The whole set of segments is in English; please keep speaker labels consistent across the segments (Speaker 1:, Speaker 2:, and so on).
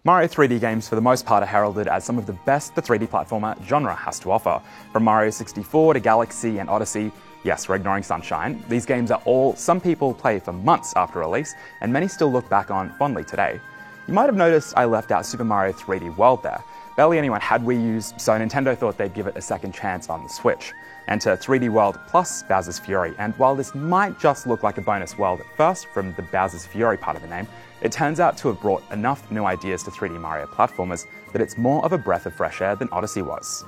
Speaker 1: Mario 3D games for the most part are heralded as some of the best the 3D platformer genre has to offer. From Mario 64 to Galaxy and Odyssey, yes, we're ignoring Sunshine, these games are all some people play for months after release, and many still look back on fondly today. You might have noticed I left out Super Mario 3D World there. Barely anyone had Wii U's, so Nintendo thought they'd give it a second chance on the Switch. Enter 3D World plus Bowser's Fury, and while this might just look like a bonus world at first from the Bowser's Fury part of the name, it turns out to have brought enough new ideas to 3D Mario platformers that it's more of a breath of fresh air than Odyssey was.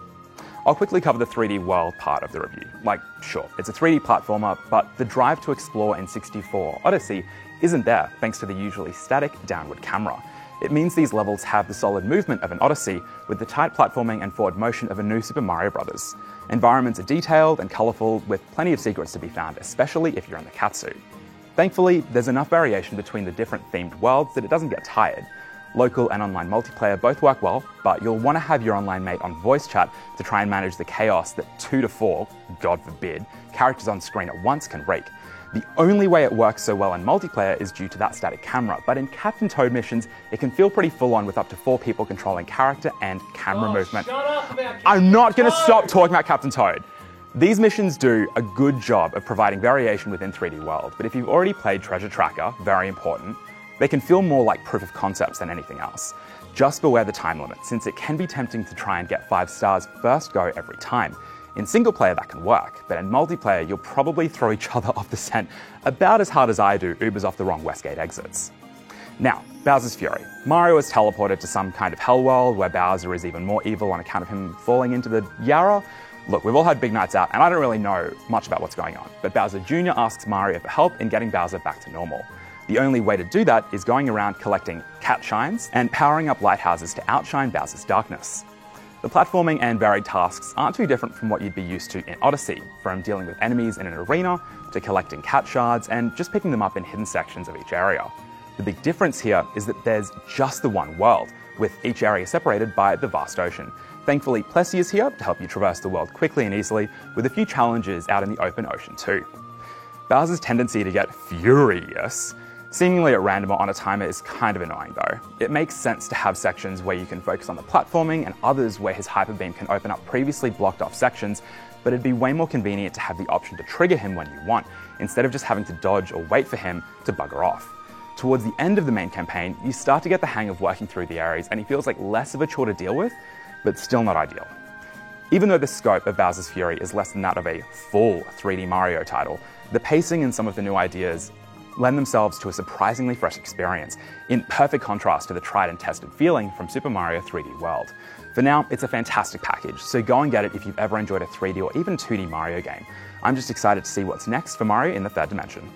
Speaker 1: I'll quickly cover the 3D World part of the review. Like, sure, it's a 3D platformer, but the drive to explore in 64 Odyssey isn't there thanks to the usually static downward camera. It means these levels have the solid movement of an Odyssey with the tight platforming and forward motion of a new Super Mario Bros. Environments are detailed and colourful with plenty of secrets to be found, especially if you're in the catsuit. Thankfully, there's enough variation between the different themed worlds that it doesn't get tired. Local and online multiplayer both work well, but you'll want to have your online mate on voice chat to try and manage the chaos that 2 to 4, God forbid, characters on screen at once can wreak. The only way it works so well in multiplayer is due to that static camera, but in Captain Toad missions, it can feel pretty full on with up to 4 people controlling character and camera movement. I'm not going to stop talking about Captain Toad. These missions do a good job of providing variation within 3D World, but if you've already played Treasure Tracker, very important, they can feel more like proof of concepts than anything else. Just beware the time limit, since it can be tempting to try and get 5 stars first go every time. In single player that can work, but in multiplayer you'll probably throw each other off the scent about as hard as I do Ubers off the wrong Westgate exits. Now, Bowser's Fury. Mario is teleported to some kind of hell world where Bowser is even more evil on account of him falling into the Yarra. Look, we've all had big nights out and I don't really know much about what's going on, but Bowser Jr. asks Mario for help in getting Bowser back to normal. The only way to do that is going around collecting cat shines and powering up lighthouses to outshine Bowser's darkness. The platforming and varied tasks aren't too different from what you'd be used to in Odyssey, from dealing with enemies in an arena to collecting cat shards and just picking them up in hidden sections of each area. The big difference here is that there's just the one world, with each area separated by the vast ocean. Thankfully, Plessie is here to help you traverse the world quickly and easily, with a few challenges out in the open ocean too. Bowser's tendency to get furious, seemingly at random or on a timer, is kind of annoying though. It makes sense to have sections where you can focus on the platforming and others where his hyper beam can open up previously blocked off sections, but it'd be way more convenient to have the option to trigger him when you want, instead of just having to dodge or wait for him to bugger off. Towards the end of the main campaign, you start to get the hang of working through the areas and he feels like less of a chore to deal with, but still not ideal. Even though the scope of Bowser's Fury is less than that of a full 3D Mario title, the pacing and some of the new ideas lend themselves to a surprisingly fresh experience, in perfect contrast to the tried and tested feeling from Super Mario 3D World. For now, it's a fantastic package, so go and get it if you've ever enjoyed a 3D or even 2D Mario game. I'm just excited to see what's next for Mario in the third dimension.